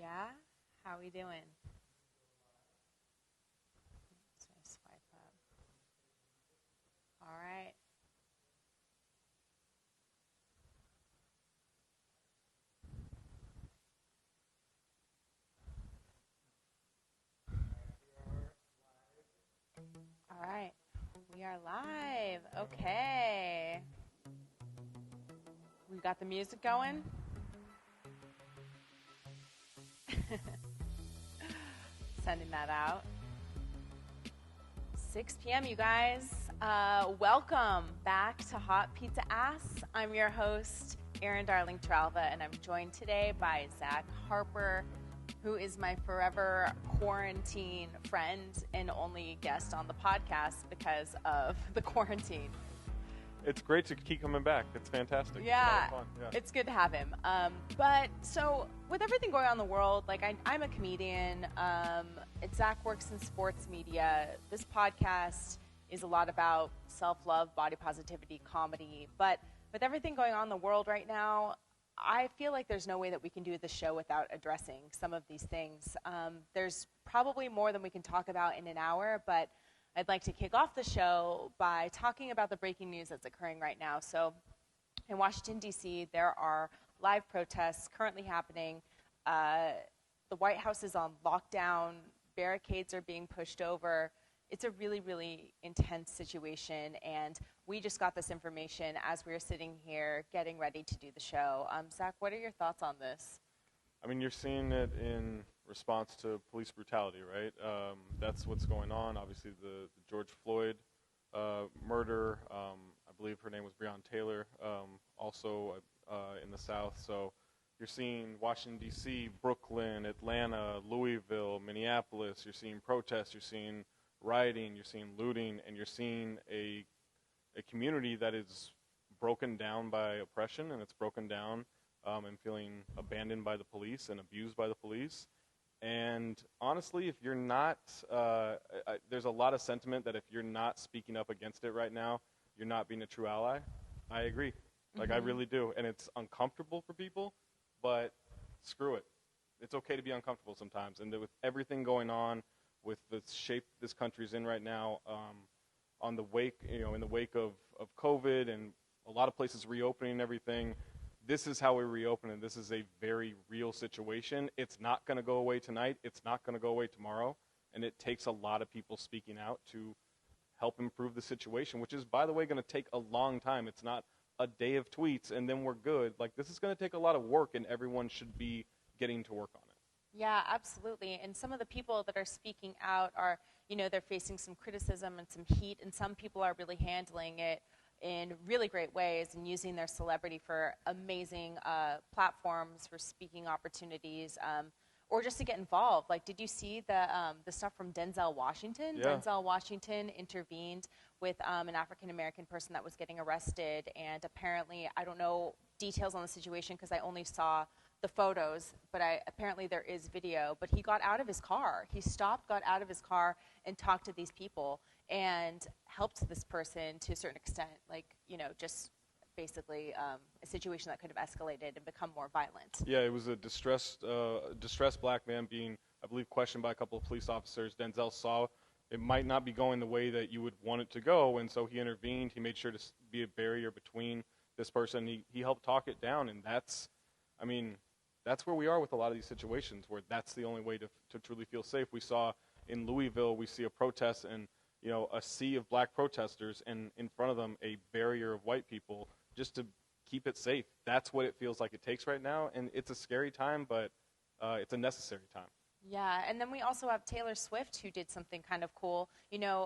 Yeah? How we doing? So I swipe up. All right. All right. We are live. Okay. We got the music going. Sending that out. 6 p.m., you guys. Welcome back to Hot Pizza Ass. I'm your host, Erin Darling Tralva, and I'm joined today by Zach Harper, who is my forever quarantine friend and only guest on the podcast because of the quarantine. It's great to keep coming back. It's fantastic. Yeah, it's a lot of fun. It's good to have him. But so with everything going on in the world, like I'm a comedian. Zach works in sports media. This podcast is a lot about self-love, body positivity, comedy. But with everything going on in the world right now, I feel like there's no way that we can do the show without addressing some of these things. There's probably more than we can talk about in an hour, but I'd like to kick off the show by talking about the breaking news that's occurring right now. So in Washington, D.C., there are live protests currently happening. The White House is on lockdown. Barricades are being pushed over. It's a really, really intense situation, and we just got this information as we were sitting here getting ready to do the show. Zach, what are your thoughts on this? I mean, you're seeing it in response to police brutality, right? That's what's going on. Obviously, the George Floyd murder, I believe her name was Breonna Taylor, also in the South. So you're seeing Washington, D.C., Brooklyn, Atlanta, Louisville, Minneapolis. You're seeing protests. You're seeing rioting. You're seeing looting. And you're seeing a community that is broken down by oppression, and it's broken down and feeling abandoned by the police and abused by the police. And honestly, if you're not, there's a lot of sentiment that if you're not speaking up against it right now, you're not being a true ally. I agree. Like, I really do. And it's uncomfortable for people, but screw it. It's okay to be uncomfortable sometimes. And with everything going on, with the shape this country's in right now, on the wake, in the wake of COVID and a lot of places reopening and everything, this is how we reopen, and this is a very real situation. It's not going to go away tonight. It's not going to go away tomorrow, and it takes a lot of people speaking out to help improve the situation, which is, by the way, going to take a long time. It's not a day of tweets, and then we're good. Like, this is going to take a lot of work, and everyone should be getting to work on it. Yeah, absolutely. And some of the people that are speaking out are, they're facing some criticism and some heat, and some people are really handling it in really great ways and using their celebrity for amazing platforms, for speaking opportunities, or just to get involved. Like, did you see the stuff from Denzel Washington? Yeah. Denzel Washington intervened with an African-American person that was getting arrested, and apparently, I don't know details on the situation because I only saw the photos, but apparently there is video. But he got out of his car. He stopped, got out of his car, and talked to these people and helped this person to a certain extent, like, just basically a situation that could have escalated and become more violent. Yeah, it was a distressed black man being, I believe, questioned by a couple of police officers. Denzel saw it might not be going the way that you would want it to go, and so he intervened. He made sure to be a barrier between this person. He helped talk it down, and that's where we are with a lot of these situations, where that's the only way to truly feel safe. We saw in Louisville, we see a protest and a sea of black protesters, and in front of them a barrier of white people just to keep it safe. That's what it feels like it takes right now, and it's a scary time, but it's a necessary time. Yeah, and then we also have Taylor Swift, who did something kind of cool.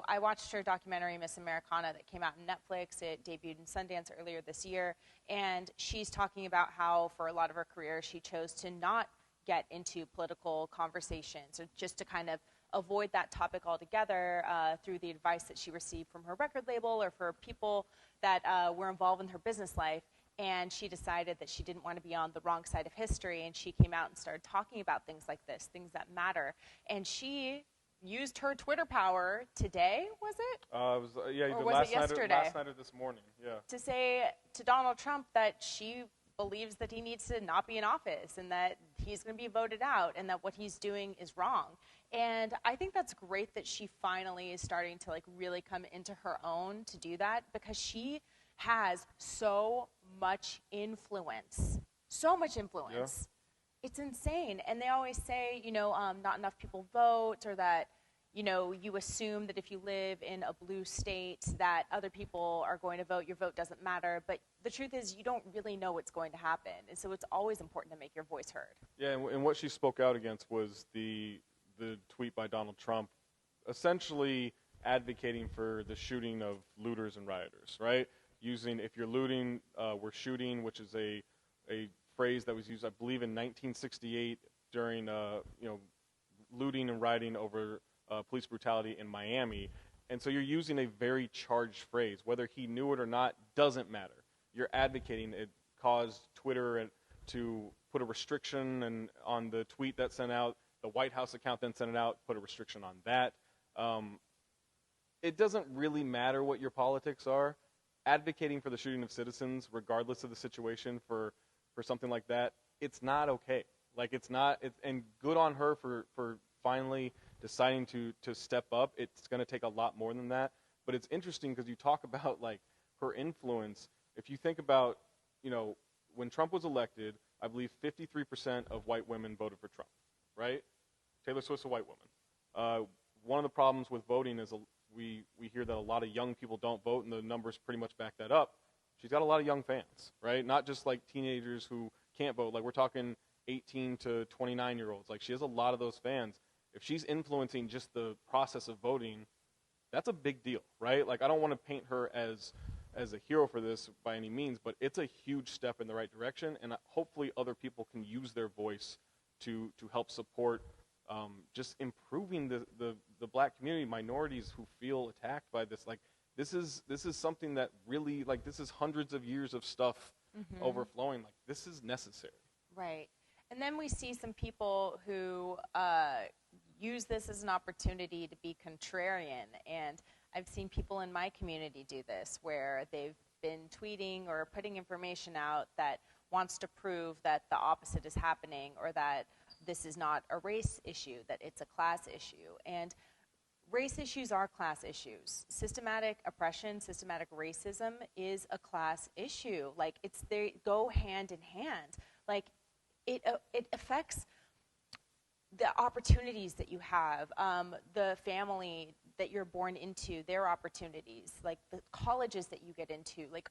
I watched her documentary, Miss Americana, that came out on Netflix. It debuted in Sundance earlier this year, and she's talking about how, for a lot of her career, she chose to not get into political conversations, or just to kind of avoid that topic altogether through the advice that she received from her record label or for people that were involved in her business life. And she decided that she didn't want to be on the wrong side of history, and she came out and started talking about things like this, things that matter. And she used her Twitter power today, was it? Or was it yesterday? Last night or this morning, yeah. To say to Donald Trump that she believes that he needs to not be in office and that he's going to be voted out and that what he's doing is wrong. And I think that's great that she finally is starting to like really come into her own to do that, because she has so much influence. So much influence. Yeah. It's insane. And they always say, not enough people vote, or that, you assume that if you live in a blue state that other people are going to vote, your vote doesn't matter. But the truth is you don't really know what's going to happen. And so it's always important to make your voice heard. Yeah, and what she spoke out against was the tweet by Donald Trump essentially advocating for the shooting of looters and rioters, right? Using, if you're looting, we're shooting, which is a phrase that was used, I believe, in 1968 during, looting and rioting over police brutality in Miami. And so you're using a very charged phrase. Whether he knew it or not doesn't matter. You're advocating. It caused Twitter to put a restriction on the tweet that sent out. The White House account then sent it out, put a restriction on that. It doesn't really matter what your politics are. Advocating for the shooting of citizens, regardless of the situation, for something like that, it's not okay. Like, it's not, and good on her for finally deciding to step up. It's going to take a lot more than that. But it's interesting because you talk about, like, her influence. If you think about, when Trump was elected, I believe 53% of white women voted for Trump, right? Taylor Swift's a white woman. One of the problems with voting is we hear that a lot of young people don't vote, and the numbers pretty much back that up. She's got a lot of young fans, right? Not just like teenagers who can't vote. Like, we're talking 18 to 29-year-olds. Like, she has a lot of those fans. If she's influencing just the process of voting, that's a big deal, right? Like, I don't want to paint her as a hero for this by any means, but it's a huge step in the right direction, and hopefully other people can use their voice to help support just improving the black community, minorities who feel attacked by this. Like, this is something that really, like, this is hundreds of years of stuff overflowing. Like, this is necessary. Right. And then we see some people who use this as an opportunity to be contrarian. And I've seen people in my community do this, where they've been tweeting or putting information out that wants to prove that the opposite is happening, or that this is not a race issue, that it's a class issue. And race issues are class issues. Systematic oppression, systematic racism is a class issue. Like, they go hand in hand. Like, it affects the opportunities that you have, the family that you're born into, their opportunities, like the colleges that you get into, like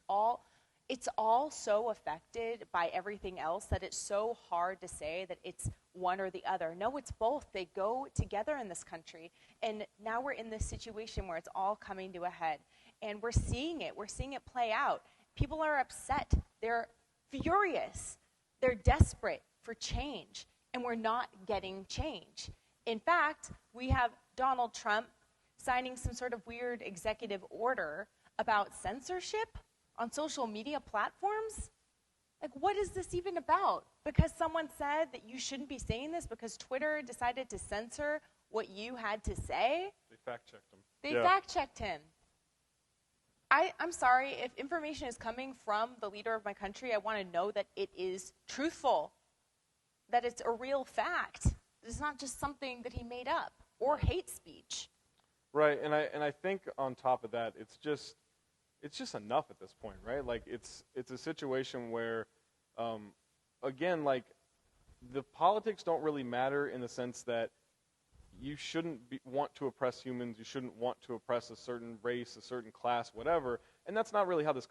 it's all so affected by everything else that it's so hard to say that it's one or the other. No, it's both. They go together in this country. And now we're in this situation where it's all coming to a head. And we're seeing it. We're seeing it play out. People are upset. They're furious. They're desperate for change. And we're not getting change. In fact, we have Donald Trump signing some sort of weird executive order about censorship on social media platforms. Like, what is this even about? Because someone said that you shouldn't be saying this because Twitter decided to censor what you had to say? They fact-checked him. They fact-checked him. I'm sorry, if information is coming from the leader of my country, I want to know that it is truthful, that it's a real fact. It's not just something that he made up, or hate speech. Right, and I think on top of that, it's just enough at this point, right? Like, it's a situation where, again, like, the politics don't really matter in the sense that you shouldn't want to oppress humans. You shouldn't want to oppress a certain race, a certain class, whatever. And that's not really how this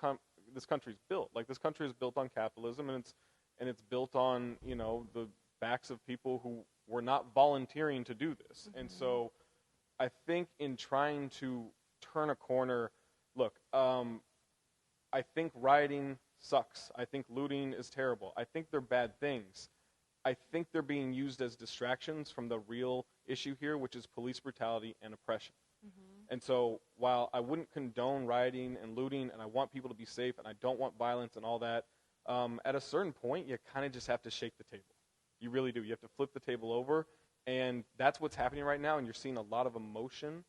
country's built. Like, this country is built on capitalism, and it's built on, the backs of people who were not volunteering to do this. Mm-hmm. And so I think in trying to turn a corner, look, I think rioting sucks. I think looting is terrible. I think they're bad things. I think they're being used as distractions from the real issue here, which is police brutality and oppression. Mm-hmm. And so while I wouldn't condone rioting and looting, and I want people to be safe, and I don't want violence and all that, at a certain point, you kind of just have to shake the table. You really do. You have to flip the table over, and that's what's happening right now, and you're seeing a lot of emotion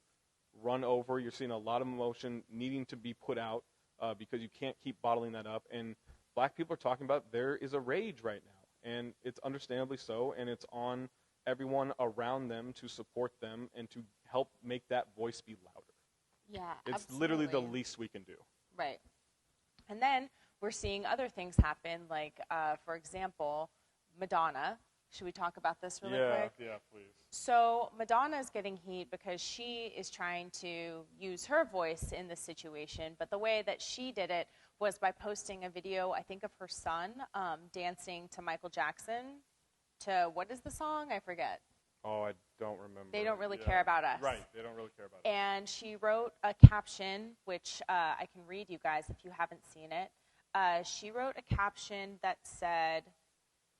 run over. You're seeing a lot of emotion needing to be put out because you can't keep bottling that up. And black people are talking about, there is a rage right now, and it's understandably so, and it's on everyone around them to support them and to help make that voice be louder. Yeah, it's absolutely. literally the least we can do. Right. And then we're seeing other things happen, like, for example, Madonna. Should we talk about this really quick? Yeah, please. So Madonna is getting heat because she is trying to use her voice in this situation, but the way that she did it was by posting a video, I think, of her son dancing to Michael Jackson to, what is the song? I forget. Oh, I don't remember. They don't really care about us. Right, they don't really care about us. And she wrote a caption, which I can read you guys if you haven't seen it. She wrote a caption that said,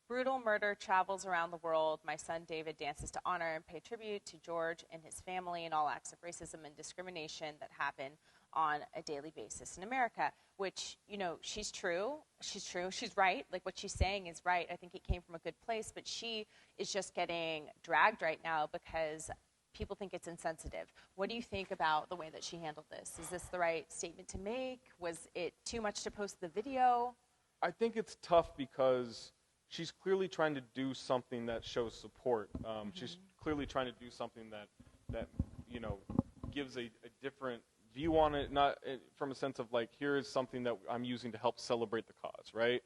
"Brutal murder travels around the world. My son David dances to honor and pay tribute to George and his family and all acts of racism and discrimination that happen on a daily basis in America," which, you know, she's true. She's right. Like, what she's saying is right. I think it came from a good place, but she is just getting dragged right now because people think it's insensitive. What do you think about the way that she handled this? Is this the right statement to make? Was it too much to post the video? I think it's tough because she's clearly trying to do something that shows support. She's clearly trying to do something that you know, gives a different view on it, not from a sense of like, here is something that I'm using to help celebrate the cause, right?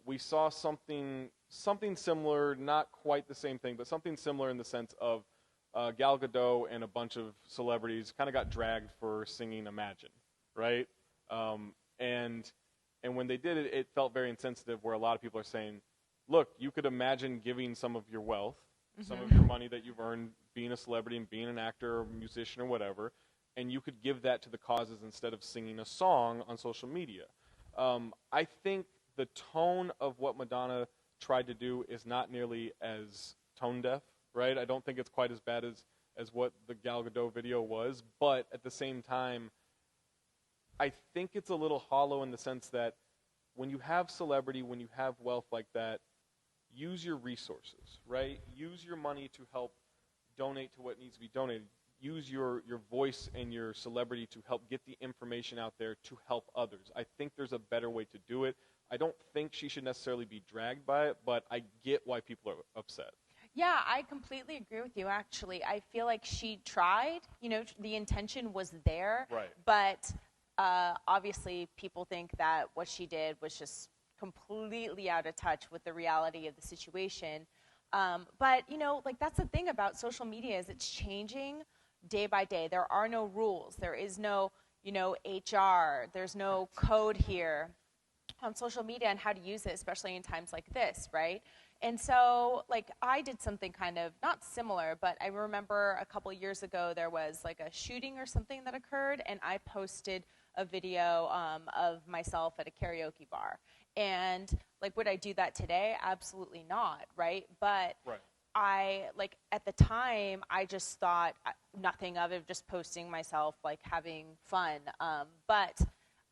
We saw something similar, not quite the same thing, but something similar in the sense of Gal Gadot and a bunch of celebrities kind of got dragged for singing Imagine, right? And when they did it, it felt very insensitive, where a lot of people are saying, look, you could imagine giving some of your wealth, some of your money that you've earned being a celebrity and being an actor or musician or whatever, and you could give that to the causes instead of singing a song on social media. I think the tone of what Madonna tried to do is not nearly as tone deaf, right? I don't think it's quite as bad as what the Gal Gadot video was, but at the same time, I think it's a little hollow in the sense that when you have celebrity, when you have wealth like that, use your resources, right? Use your money to help donate to what needs to be donated. Use your voice and your celebrity to help get the information out there to help others. I think there's a better way to do it. I don't think she should necessarily be dragged by it, but I get why people are upset. Yeah, I completely agree with you, actually. I feel like she tried. You know, the intention was there. Right. But obviously people think that what she did was just completely out of touch with the reality of the situation. But, you know, like, that's the thing about social media, is it's changing day by day. There are no rules. There is no, you know, HR. There's no code here on social media and how to use it, especially in times like this, right? And so, like, I did something kind of not similar, but I remember a couple years ago there was like a shooting or something that occurred, and I posted a video of myself at a karaoke bar. And, like, would I do that today? Absolutely not, right? But right. I, like, at the time, I just thought nothing of it, just posting myself, like, having fun. But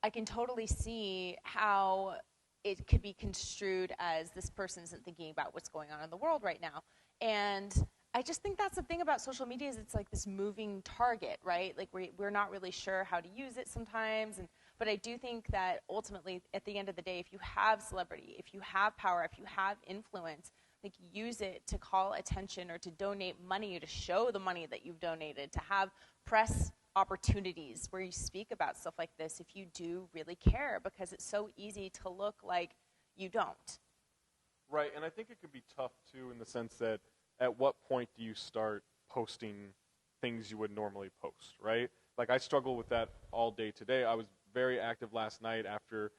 I can totally see how it could be construed as this person isn't thinking about what's going on in the world right now. And I just think that's the thing about social media, is it's like this moving target, right? Like, we're not really sure how to use it sometimes. But I do think that ultimately, at the end of the day, if you have celebrity, if you have power, if you have influence, like, use it to call attention or to donate money, to show the money that you've donated, to have press opportunities where you speak about stuff like this if you do really care, because it's so easy to look like you don't. Right, and I think it could be tough, too, in the sense that at what point do you start posting things you would normally post, right? Like, I struggle with that all day today. I was very active last night after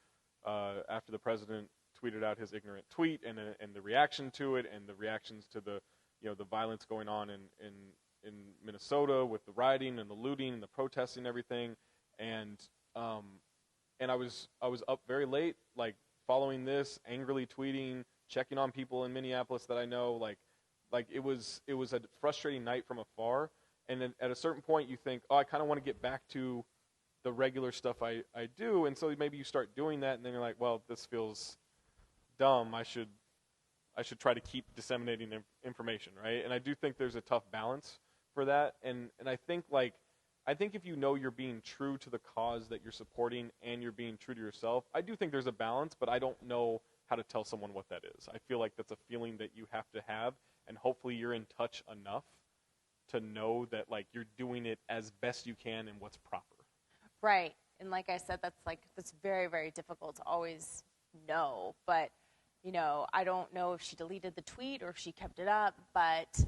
the president tweeted out his ignorant tweet, and the reaction to it, and the reactions to the violence going on in Minnesota with the rioting and the looting and the protesting and everything, and I was up very late, like, following this, angrily tweeting, checking on people in Minneapolis that I know, like it was a frustrating night from afar. And then at a certain point you think, oh, I kind of want to get back to the regular stuff I do, and so maybe you start doing that, and then you're like, well, this feels dumb. I should try to keep disseminating information, right? And I do think there's a tough balance for that, and I think, like, I think if you know you're being true to the cause that you're supporting and you're being true to yourself, I do think there's a balance, but I don't know how to tell someone what that is. I feel like that's a feeling that you have to have, and hopefully you're in touch enough to know that like you're doing it as best you can and what's proper. Right. And like I said, that's very, very difficult to always know. But, you know, I don't know if she deleted the tweet or if she kept it up, but,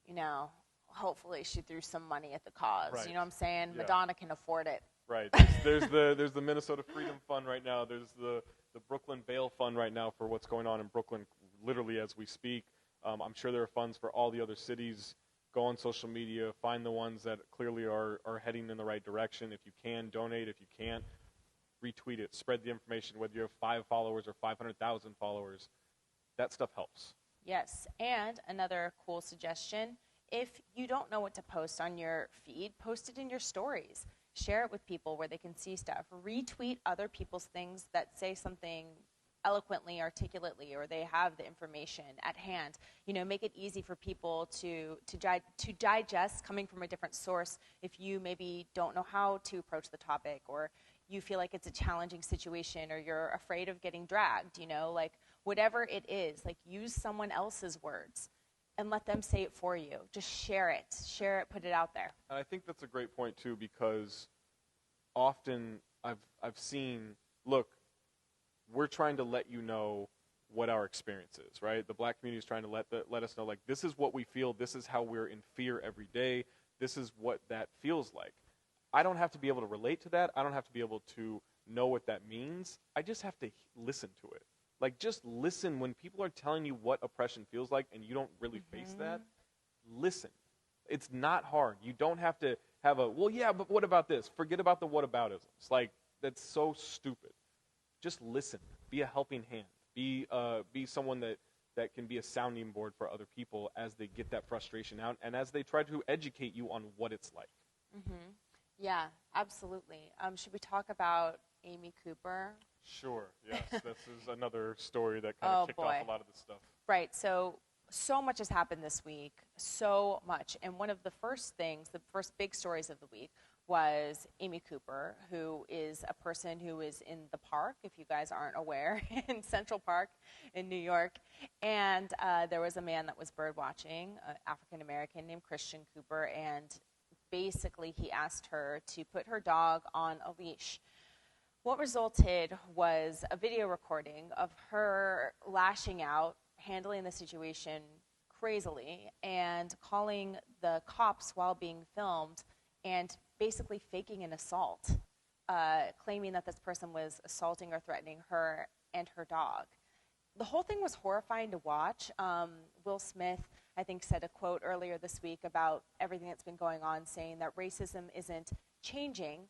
you know, hopefully she threw some money at the cause. Right. You know what I'm saying? Yeah. Madonna can afford it. Right. There's the Minnesota Freedom Fund right now. There's the Brooklyn Bail Fund right now for what's going on in Brooklyn, literally as we speak. I'm sure there are funds for all the other cities. Go on social media, find the ones that clearly are heading in the right direction. If you can, donate. If you can't, retweet it. Spread the information, whether you have 5 followers or 500,000 followers. That stuff helps. Yes. And another cool suggestion, if you don't know what to post on your feed, post it in your stories. Share it with people where they can see stuff. Retweet other people's things that say something eloquently, articulately, or they have the information at hand. You know, make it easy for people to digest coming from a different source if you maybe don't know how to approach the topic, or you feel like it's a challenging situation, or you're afraid of getting dragged, you know, like whatever it is, like use someone else's words and let them say it for you. Just share it, put it out there. And I think that's a great point too, because often I've seen, look, we're trying to let you know what our experience is, right? The black community is trying to let us know, like, this is what we feel, this is how we're in fear every day, this is what that feels like. I don't have to be able to relate to that. I don't have to be able to know what that means. I just have to listen to it. Like, just listen when people are telling you what oppression feels like and you don't really face that. Listen. It's not hard. You don't have to have a, well, yeah, but what about this? Forget about the whataboutisms. Like, that's so stupid. Just listen. Be a helping hand. Be someone that can be a sounding board for other people as they get that frustration out and as they try to educate you on what it's like. Mm-hmm. Yeah, absolutely. Should we talk about Amy Cooper? Sure, yes. This is another story that kind of kicked off a lot of this stuff. Right, so much has happened this week, so much. And one of the first big stories of the week was Amy Cooper, who is a person who is in the park, if you guys aren't aware, in Central Park in New York. And there was a man that was bird watching, an African-American named Christian Cooper, and basically he asked her to put her dog on a leash. What resulted was a video recording of her lashing out, handling the situation crazily, and calling the cops while being filmed, and basically faking an assault, claiming that this person was assaulting or threatening her and her dog. The whole thing was horrifying to watch. Will Smith, I think, said a quote earlier this week about everything that's been going on, saying that racism isn't changing,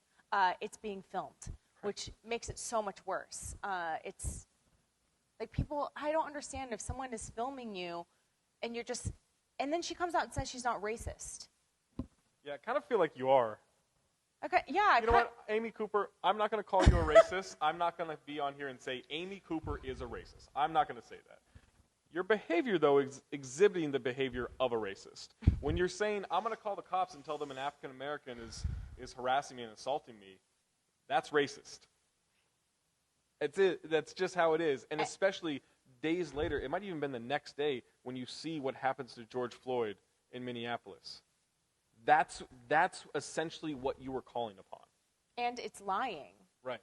it's being filmed, which makes it so much worse. It's like people, I don't understand if someone is filming you and and then she comes out and says she's not racist. Yeah, I kind of feel like you are. Okay, yeah. You know what, Amy Cooper, I'm not going to call you a racist. I'm not going to be on here and say Amy Cooper is a racist. I'm not going to say that. Your behavior, though, is exhibiting the behavior of a racist. When you're saying, I'm going to call the cops and tell them an African-American is harassing me and assaulting me, that's racist. That's just how it is. And especially days later, it might even been the next day when you see what happens to George Floyd in Minneapolis. That's essentially what you were calling upon. And it's lying. Right.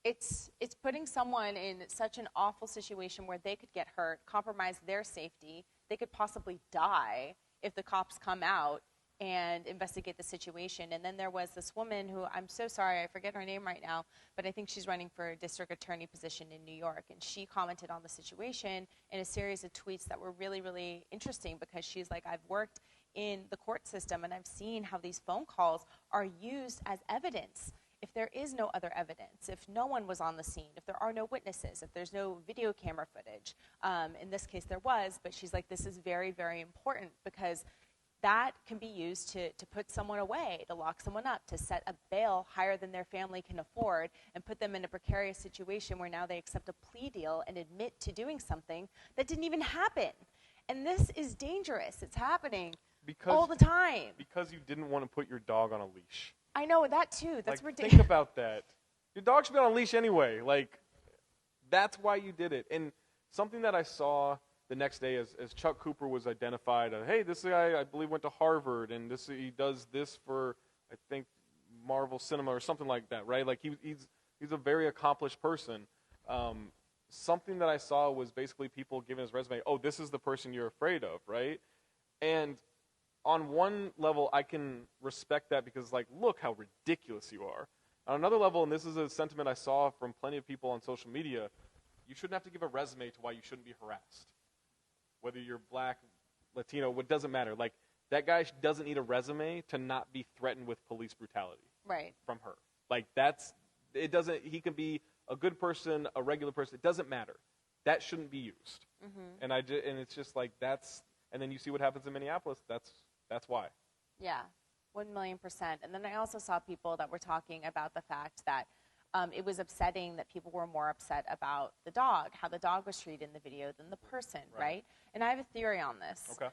It's putting someone in such an awful situation where they could get hurt, compromise their safety. They could possibly die if the cops come out and investigate the situation. And then there was this woman who, I'm so sorry, I forget her name right now, but I think she's running for a district attorney position in New York. And she commented on the situation in a series of tweets that were really, really interesting, because she's like, I've worked in the court system and I've seen how these phone calls are used as evidence. If there is no other evidence, if no one was on the scene, if there are no witnesses, if there's no video camera footage, in this case there was, but she's like, this is very, very important, because that can be used to put someone away, to lock someone up, to set a bail higher than their family can afford, and put them in a precarious situation where now they accept a plea deal and admit to doing something that didn't even happen. And this is dangerous. It's happening all the time. Because you didn't want to put your dog on a leash. I know, that too. That's like, ridiculous. Think about that. Your dog should be on a leash anyway. Like, that's why you did it. And something that I saw the next day as Chuck Cooper was identified, hey, this guy, I believe, went to Harvard, and he does this for, I think, Marvel Cinema or something like that, right? Like, he's a very accomplished person. Something that I saw was basically people giving his resume, oh, this is the person you're afraid of, right? And on one level, I can respect that because, like, look how ridiculous you are. On another level, and this is a sentiment I saw from plenty of people on social media, you shouldn't have to give a resume to why you shouldn't be harassed. Whether you're black, Latino, what doesn't matter. Like, that guy doesn't need a resume to not be threatened with police brutality. Right. From her. Like, he can be a good person, a regular person, it doesn't matter. That shouldn't be used. Mm-hmm. And it's just like, and then you see what happens in Minneapolis, that's why. Yeah, 1,000,000%. And then I also saw people that were talking about the fact that it was upsetting that people were more upset about the dog, how the dog was treated in the video than the person, right? And I have a theory on this. Okay.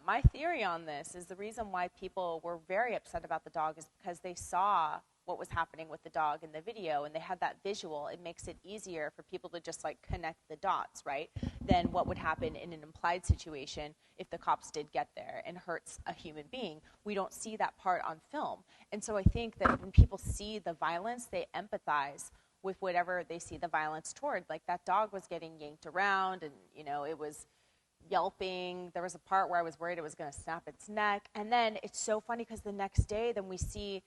My theory on this is the reason why people were very upset about the dog is because they saw what was happening with the dog in the video and they had that visual. It makes it easier for people to just like connect the dots, right? Than what would happen in an implied situation if the cops did get there and hurts a human being. We don't see that part on film. And so I think that when people see the violence, they empathize with whatever they see the violence toward. Like that dog was getting yanked around and, it was yelping. There was a part where I was worried it was going to snap its neck. And then it's so funny because the next day then we see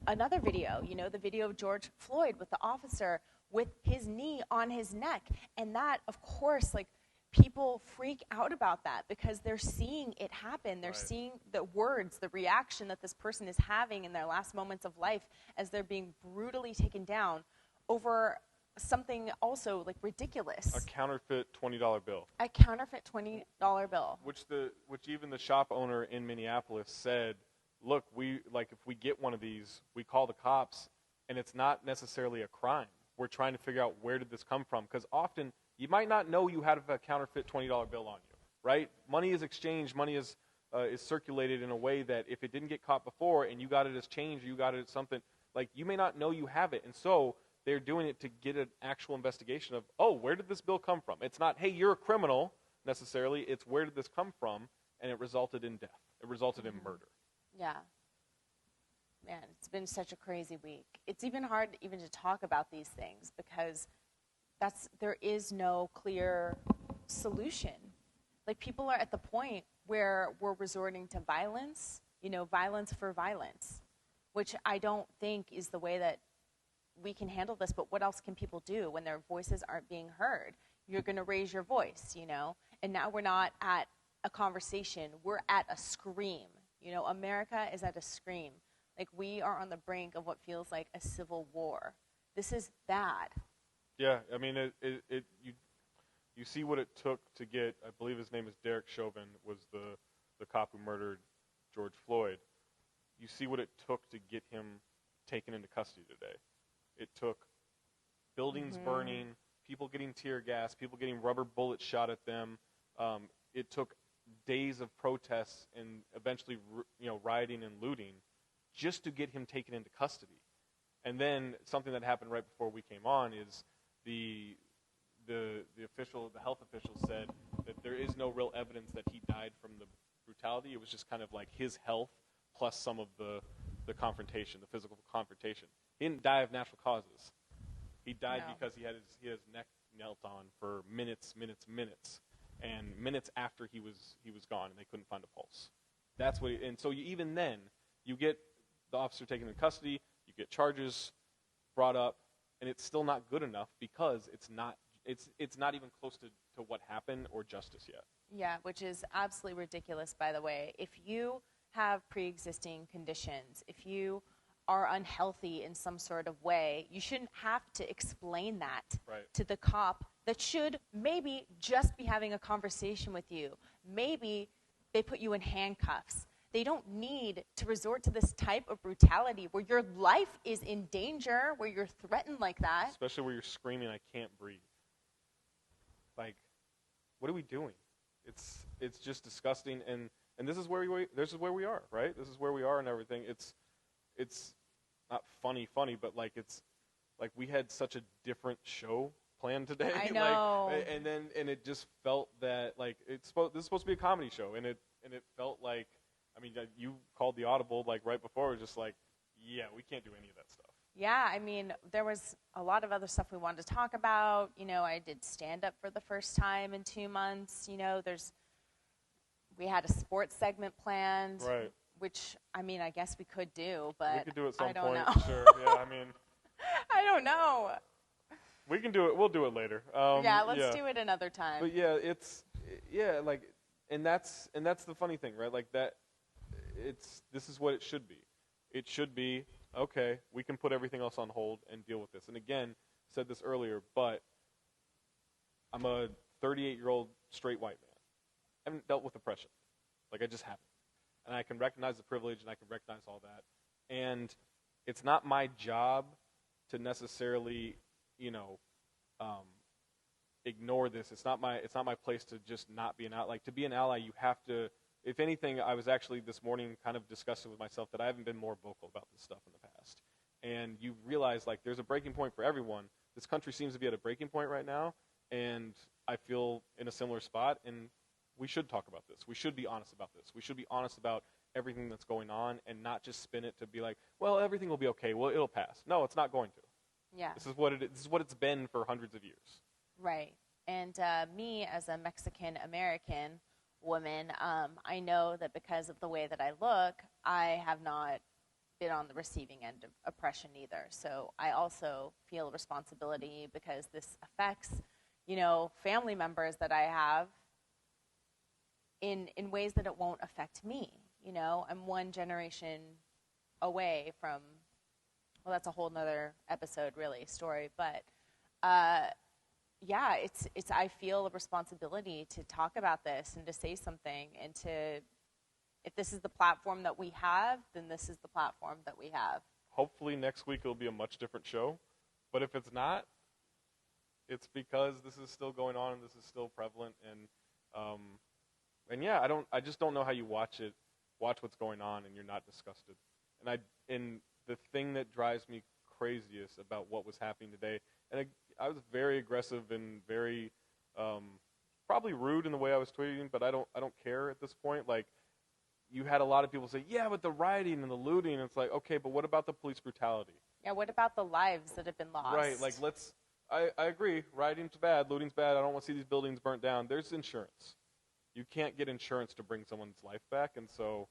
another video, the video of George Floyd with the officer with his knee on his neck. And that, of course, like people freak out about that because they're seeing it happen. They're seeing the words, the reaction that this person is having in their last moments of life as they're being brutally taken down over something also like ridiculous. A counterfeit $20 bill. A counterfeit $20 bill. Which even the shop owner in Minneapolis said, look, if we get one of these, we call the cops, and it's not necessarily a crime. We're trying to figure out where did this come from, because often you might not know you have a counterfeit $20 bill on you, right? Money is exchanged, money is circulated in a way that if it didn't get caught before and you got it as change, you got it as something, like you may not know you have it, and so they're doing it to get an actual investigation of, oh, where did this bill come from? It's not, hey, you're a criminal necessarily, it's where did this come from, and it resulted in death. It resulted in murder. Yeah. Man, it's been such a crazy week. It's even hard even to talk about these things because there is no clear solution. Like people are at the point where we're resorting to violence, violence for violence, which I don't think is the way that we can handle this, but what else can people do when their voices aren't being heard? You're going to raise your voice, and now we're not at a conversation, we're at a scream. America is at a scream. Like, we are on the brink of what feels like a civil war. This is bad. Yeah, I mean, you see what it took to get, I believe his name is Derek Chauvin, was the cop who murdered George Floyd. You see what it took to get him taken into custody today. It took buildings burning, people getting tear gas, people getting rubber bullets shot at them. It took days of protests and eventually, rioting and looting just to get him taken into custody. And then something that happened right before we came on is the health official said that there is no real evidence that he died from the brutality. It was just kind of like his health plus some of the confrontation, the physical confrontation. He didn't die of natural causes. He died because he had his neck knelt on for minutes, and minutes after he was gone, and they couldn't find a pulse. That's what. And so even then, you get the officer taken into custody, you get charges brought up, and it's still not good enough because it's not even close to what happened or justice yet. Yeah, which is absolutely ridiculous, by the way. If you have pre-existing conditions, if you are unhealthy in some sort of way, you shouldn't have to explain that to the cop that should maybe just be having a conversation with you. Maybe they put you in handcuffs. They don't need to resort to this type of brutality where your life is in danger, where you're threatened like that. Especially where you're screaming, I can't breathe. Like, what are we doing? It's just disgusting. And And this is where we are, right? This is where we are and everything. It's not funny, but like it's like we had such a different show planned today. I know. Like, and it just felt that like this is supposed to be a comedy show, and it felt like, I mean, you called the audible like right before. It was just like, yeah, we can't do any of that stuff. Yeah, I mean, there was a lot of other stuff we wanted to talk about. You know, I did stand-up for the first time in 2 months. You know, we had a sports segment planned. Right. Which, I mean, I guess we could do, but we could do it some I don't point. know. Sure. Yeah, I mean. I don't know. We can do it. We'll do it later. Let's do it another time. But yeah, like, and that's the funny thing, right? Like that, this is what it should be. It should be, okay, we can put everything else on hold and deal with this. And again, said this earlier, but I'm a 38-year-old straight white man. I haven't dealt with oppression. Like, I just haven't. And I can recognize the privilege, and I can recognize all that. And it's not my job to necessarily, ignore this. It's not my place to just not be an ally. Like, to be an ally, you have to. If anything, I was actually this morning kind of discussing with myself that I haven't been more vocal about this stuff in the past. And you realize, like, there's a breaking point for everyone. This country seems to be at a breaking point right now, and I feel in a similar spot. And we should talk about this. We should be honest about this. We should be honest about everything that's going on, and not just spin it to be like, well, everything will be okay. Well, it'll pass. No, it's not going to. Yeah. This is what it's been for hundreds of years. Right. And me, as a Mexican-American woman, I know that because of the way that I look, I have not been on the receiving end of oppression either. So I also feel responsibility because this affects, family members that I have in ways that it won't affect me. I'm one generation away from, well, that's a whole nother episode, really, story. But, yeah, it's. I feel a responsibility to talk about this and to say something, and if this is the platform that we have, then this is the platform that we have. Hopefully next week it'll be a much different show. But if it's not, it's because this is still going on and this is still prevalent. And yeah, I just don't know how you watch what's going on and you're not disgusted. And the thing that drives me craziest about what was happening today, and I was very aggressive and very probably rude in the way I was tweeting, but I don't care at this point. Like, you had a lot of people say, yeah, but the rioting and the looting, it's like, okay, but what about the police brutality? Yeah, what about the lives that have been lost? Right, like I agree, rioting's bad, looting's bad, I don't want to see these buildings burnt down. There's insurance. You can't get insurance to bring someone's life back, and so,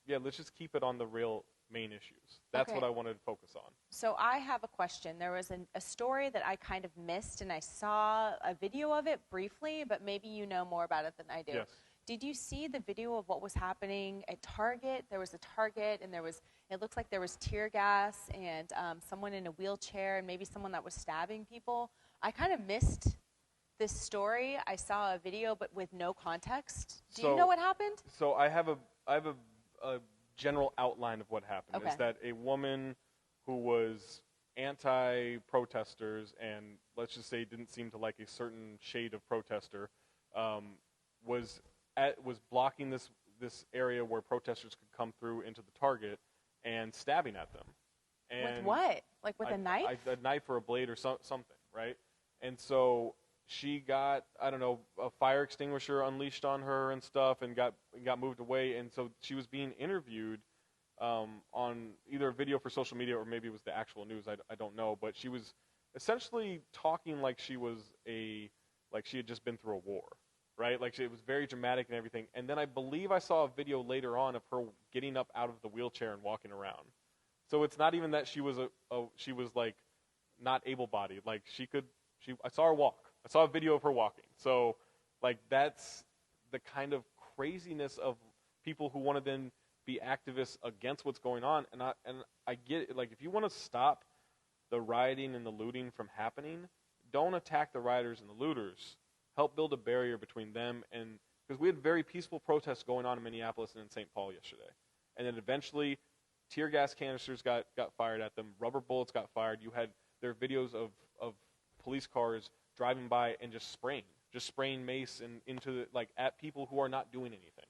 yeah, let's just keep it on the real main issues. That's what I wanted to focus on. So I have a question. There was a story that I kind of missed, and I saw a video of it briefly, but maybe you know more about it than I do. Yes. Did you see the video of what was happening at Target? There was a Target, and it looks like there was tear gas and someone in a wheelchair and maybe someone that was stabbing people. I kind of missed this story. I saw a video, but with no context. Do you know what happened? So I have a general outline of what happened. Okay. Is that a woman who was anti-protesters and, let's just say, didn't seem to like a certain shade of protester, was blocking this area where protesters could come through into the Target and stabbing at them. And with what? Like with a knife? A knife or a blade or something, right? And so she got, I don't know, a fire extinguisher unleashed on her and stuff, and got moved away. And so she was being interviewed on either a video for social media or maybe it was the actual news. I don't know, but she was essentially talking like she had just been through a war, right? Like it was very dramatic and everything. And then I believe I saw a video later on of her getting up out of the wheelchair and walking around. So it's not even that she was like not able-bodied. Like I saw her walk. I saw a video of her walking. So, like, that's the kind of craziness of people who want to then be activists against what's going on. And I get it. Like, if you want to stop the rioting and the looting from happening, don't attack the rioters and the looters. Help build a barrier between them and, because we had very peaceful protests going on in Minneapolis and in St. Paul yesterday. And then eventually tear gas canisters got fired at them. Rubber bullets got fired. There are videos of police cars driving by and just spraying mace and into at people who are not doing anything.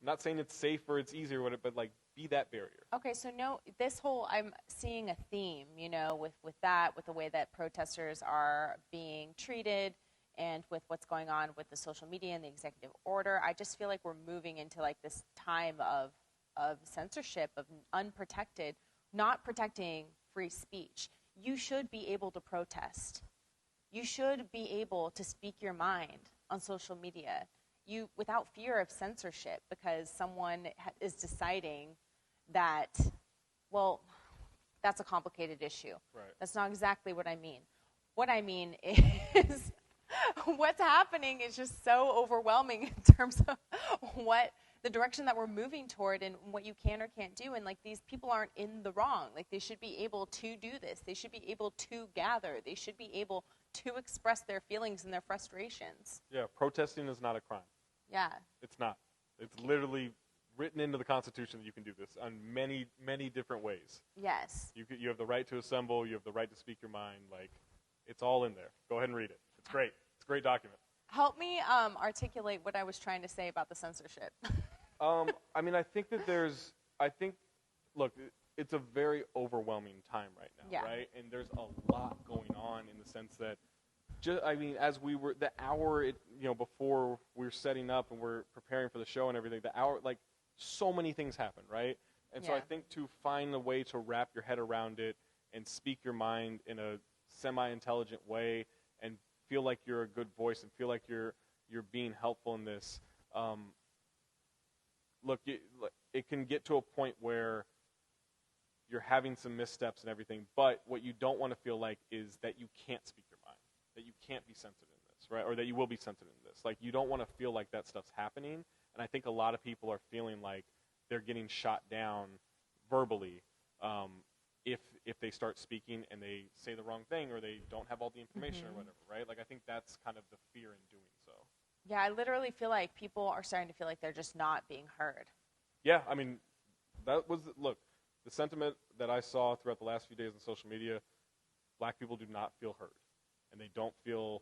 I'm not saying it's safe or it's easy or whatever, but like be that barrier. Okay, so no, this whole, I'm seeing a theme, you know, with that, with the way that protesters are being treated and with what's going on with the social media and the executive order. I just feel like we're moving into like this time of censorship, of unprotected, not protecting free speech. You should be able to protest. You should be able to speak your mind on social media, without fear of censorship, because someone is deciding that, well, that's a complicated issue. Right. That's not exactly what I mean. What I mean is what's happening is just so overwhelming in terms of what the direction that we're moving toward and what you can or can't do. And like, these people aren't in the wrong. Like, they should be able to do this. They should be able to gather. They should be able to express their feelings and their frustrations. Yeah, protesting is not a crime. Yeah. It's not. It's literally written into the Constitution that you can do this on many, many different ways. Yes. You have the right to assemble. You have the right to speak your mind. Like, it's all in there. Go ahead and read it. It's great. It's a great document. Help me articulate what I was trying to say about the censorship. I mean, I think that look, it's a very overwhelming time right now, right? And there's a lot going on in the sense that, as we were, the hour, before we were setting up and we're preparing for the show and everything, the hour, like, so many things happen, right? And so I think to find a way to wrap your head around it and speak your mind in a semi-intelligent way and feel like you're a good voice and feel like you're being helpful in this, look, it can get to a point where you're having some missteps and everything, but what you don't want to feel like is that you can't speak your mind, that you can't be censored in this, right? Or that you will be censored in this. Like, you don't want to feel like that stuff's happening, and I think a lot of people are feeling like they're getting shot down verbally if they start speaking and they say the wrong thing or they don't have all the information or whatever, right? Like, I think that's kind of the fear in doing so. Yeah, I literally feel like people are starting to feel like they're just not being heard. Yeah, I mean, look, the sentiment that I saw throughout the last few days on social media, black people do not feel heard. And they don't feel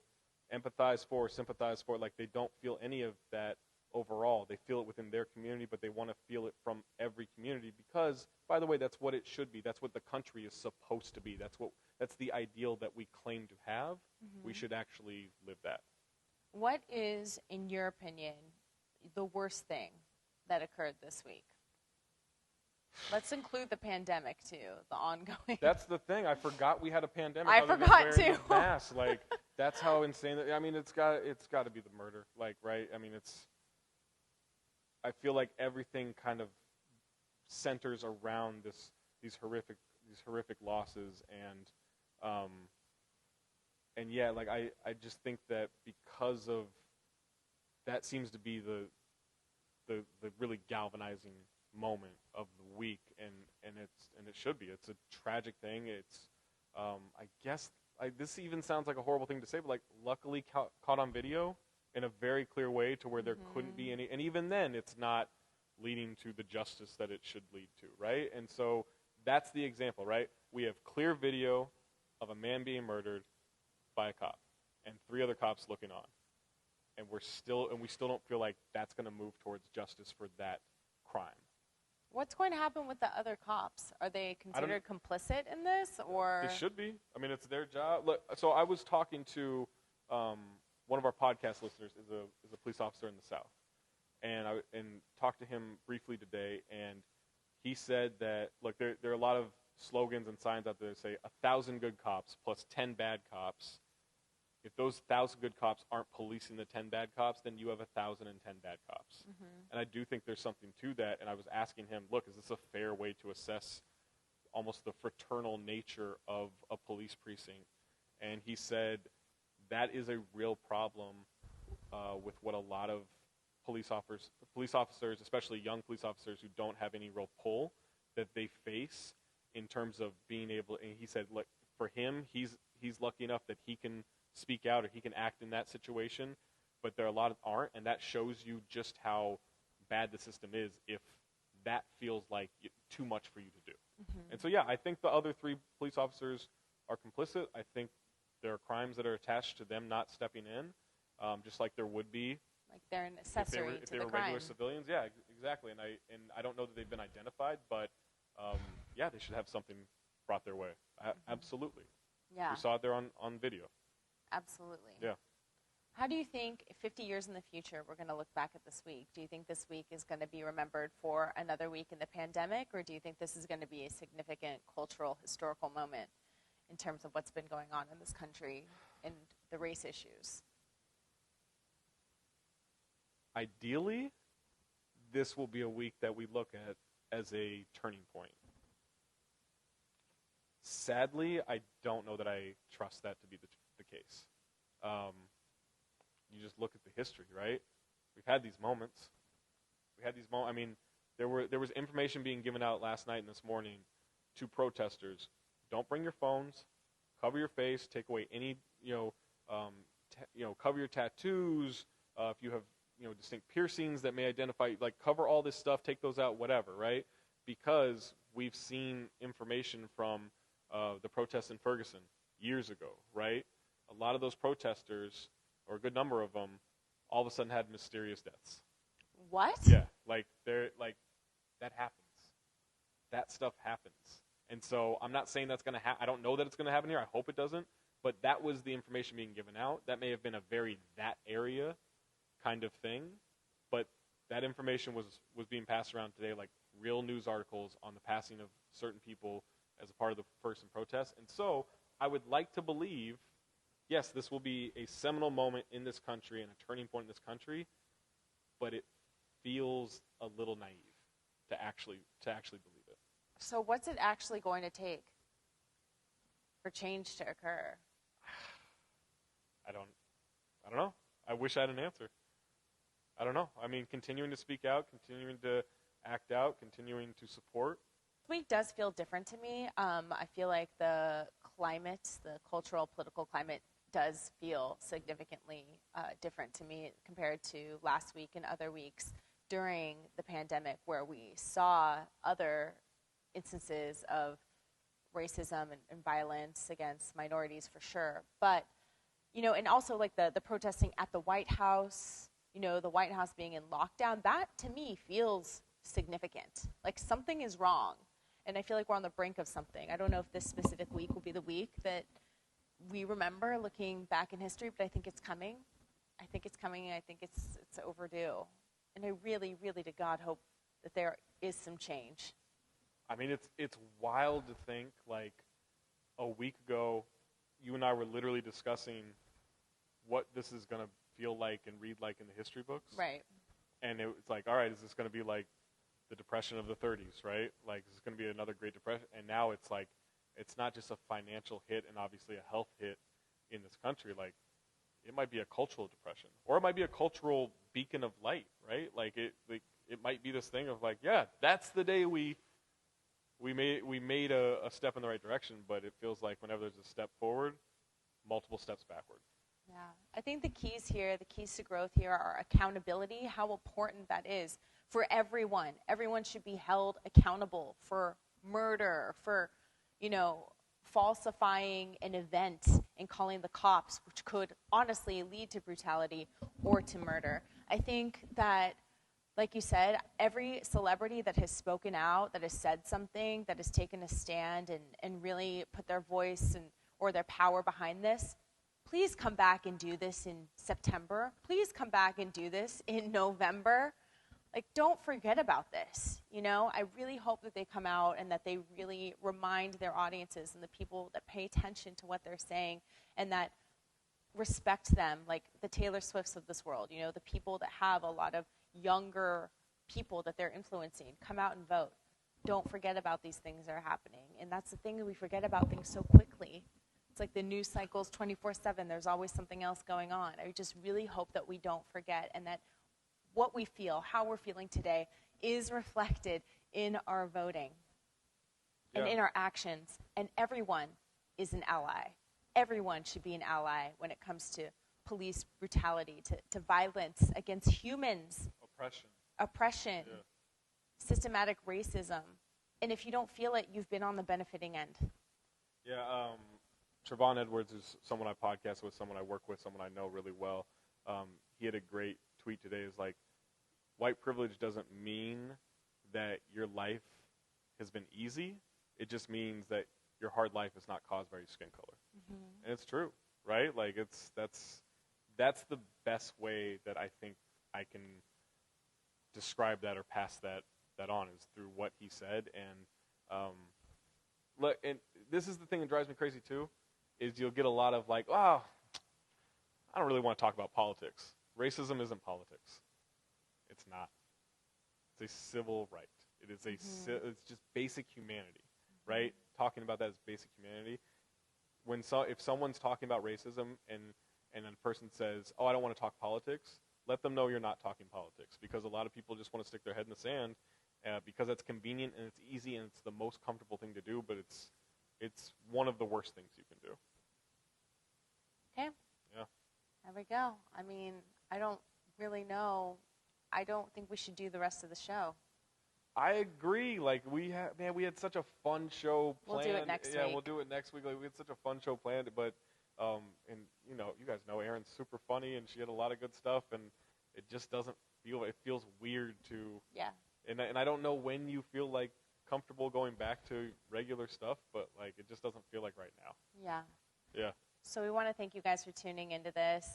empathized for or sympathized for. Like, they don't feel any of that overall. They feel it within their community, but they want to feel it from every community because, by the way, that's what it should be. That's what the country is supposed to be. That's the ideal that we claim to have. We should actually live that. What is, in your opinion, the worst thing that occurred this week? Let's include the pandemic, too, the ongoing. That's the thing. I forgot we had a pandemic. I forgot, too. Mask. Like, that's how insane. I mean, it's got to be the murder. Like, right? I mean, I feel like everything kind of centers around these horrific losses, and yeah, like I just think that because of that seems to be the really galvanizing moment of the week, and it should be. It's a tragic thing. It's I guess this even sounds like a horrible thing to say, but like luckily caught on video in a very clear way to where there couldn't be any, and even then it's not leading to the justice that it should lead to, right? And so that's the example, right? We have clear video of a man being murdered by a cop and 3 other cops looking on. And we still don't feel like that's going to move towards justice for that crime. What's going to happen with the other cops? Are they considered complicit in this, or? They should be. I mean, it's their job. Look, so I was talking to one of our podcast listeners is a police officer in the South, and talked to him briefly today, and he said that, look, there are a lot of slogans and signs out there that say 1,000 good cops plus 10 bad cops. If those 1,000 good cops aren't policing the 10 bad cops, then you have 1,010 bad cops. And I do think there's something to that. And I was asking him, look, is this a fair way to assess almost the fraternal nature of a police precinct? And he said that is a real problem with what a lot of police officers, especially young police officers who don't have any real pull, that they face in terms of being able. And he said, look, for him, he's lucky enough that he can speak out or he can act in that situation, but there are a lot of aren't, and that shows you just how bad the system is if that feels like too much for you to do. And so, yeah, I think the other 3 police officers are complicit. I think there are crimes that are attached to them not stepping in, just like there would be. Like they're an accessory if they were regular civilians. Yeah, exactly. And I don't know that they've been identified, but yeah, they should have something brought their way. Absolutely. Yeah. We saw it there on video. Absolutely. Yeah. How do you think 50 years in the future we're going to look back at this week? Do you think this week is going to be remembered for another week in the pandemic, or do you think this is going to be a significant cultural, historical moment in terms of what's been going on in this country and the race issues? Ideally, this will be a week that we look at as a turning point. Sadly, I don't know that I trust that to be the case. You just look at the history, right? We've had these moments. I mean, there was information being given out last night and this morning to protesters. Don't bring your phones. Cover your face. Take away any, cover your tattoos. If you have, distinct piercings that may identify, like, cover all this stuff. Take those out, whatever, right? Because we've seen information from the protests in Ferguson years ago, right? A lot of those protesters, or a good number of them, all of a sudden had mysterious deaths. What? Yeah, that happens. That stuff happens. And so I'm not saying that's going to happen. I don't know that it's going to happen here. I hope it doesn't. But that was the information being given out. That may have been a very that area kind of thing. But that information was being passed around today, like real news articles on the passing of certain people as a part of the Ferguson protest. And so I would like to believe, yes, this will be a seminal moment in this country and a turning point in this country, but it feels a little naive to actually believe it. So what's it actually going to take for change to occur? I don't know. I wish I had an answer. I don't know. I mean, continuing to speak out, continuing to act out, continuing to support. This week does feel different to me. I feel like the climate, the cultural, political climate, does feel significantly different to me compared to last week and other weeks during the pandemic, where we saw other instances of racism and violence against minorities for sure. But, and also like the protesting at the White House, the White House being in lockdown, that to me feels significant. Like something is wrong. And I feel like we're on the brink of something. I don't know if this specific week will be the week that we remember looking back in history, but I think it's coming. I think it's overdue. And I really, really to God hope that there is some change. I mean, it's wild to think, like, a week ago, you and I were literally discussing what this is going to feel like and read like in the history books. Right. And it's like, all right, is this going to be like the Depression of the 30s, right? Like, is this going to be another Great Depression? And now it's like, it's not just a financial hit and obviously a health hit in this country. Like, it might be a cultural depression, or it might be a cultural beacon of light, right? Like it might be this thing of like, yeah, that's the day we made a step in the right direction, but it feels like whenever there's a step forward, multiple steps backward. Yeah, I think the keys to growth here are accountability, how important that is for everyone. Everyone should be held accountable for murder, for, falsifying an event and calling the cops, which could honestly lead to brutality or to murder. I think that, like you said, every celebrity that has spoken out, that has said something, that has taken a stand and really put their voice or their power behind this, please come back and do this in September. Please come back and do this in November. Like, don't forget about this, I really hope that they come out and that they really remind their audiences and the people that pay attention to what they're saying and that respect them, like the Taylor Swifts of this world, the people that have a lot of younger people that they're influencing. Come out and vote. Don't forget about these things that are happening. And that's the thing, we forget about things so quickly. It's like the news cycles 24/7. There's always something else going on. I just really hope that we don't forget and that what we feel, how we're feeling today, is reflected in our voting and in our actions. And everyone is an ally. Everyone should be an ally when it comes to police brutality, to violence against humans. Oppression. Yeah. Systematic racism. And if you don't feel it, you've been on the benefiting end. Yeah, Trevon Edwards is someone I podcast with, someone I work with, someone I know really well. He had a great tweet today. Is like, white privilege doesn't mean that your life has been easy. It just means that your hard life is not caused by your skin color. Mm-hmm. And it's true, right? Like that's the best way that I think I can describe that or pass that on, is through what he said. And look, and this is the thing that drives me crazy too, is you'll get a lot of like, oh, I don't really want to talk about politics. Racism isn't politics. It's not. It's a civil right. It is it's just basic humanity, right? Talking about that as basic humanity. If someone's talking about racism and a person says, oh, I don't want to talk politics, let them know you're not talking politics, because a lot of people just want to stick their head in the sand because it's convenient and it's easy and it's the most comfortable thing to do, but it's one of the worst things you can do. Okay. Yeah. There we go. I mean, I don't really know. I don't think we should do the rest of the show. I agree. Like we had such a fun show planned. We'll do it next week. Yeah, we'll do it next week. Like, we had such a fun show planned, but and you guys know Erin's super funny and she had a lot of good stuff, and it just doesn't feel. It feels weird to. Yeah. And I don't know when you feel like comfortable going back to regular stuff, but like it just doesn't feel like right now. Yeah. Yeah. So we want to thank you guys for tuning into this.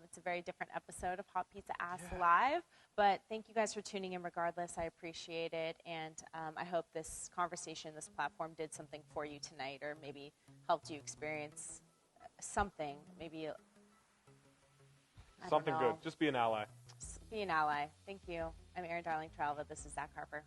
It's a very different episode of Hot Pizza Asks Live, but thank you guys for tuning in regardless. I appreciate it, and I hope this conversation, this platform did something for you tonight, or maybe helped you experience something. Maybe something good. Just be an ally. Be an ally. Thank you. I'm Erin Darling-Tralva. This is Zach Harper.